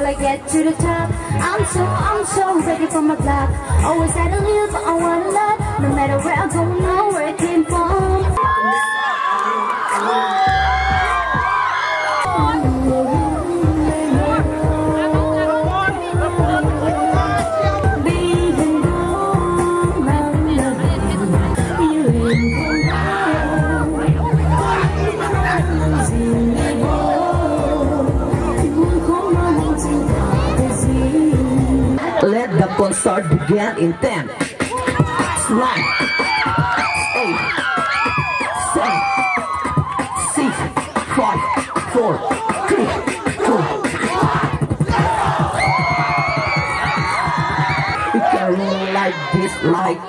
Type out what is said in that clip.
I get to the top. I'm so ready for my block. Always had to live, but I want a lot. No matter where I go, know where it came from. Let the concert begin in 10, 9, 8, 7, 6, 5, 4, 3, 2. You can roll like this, like.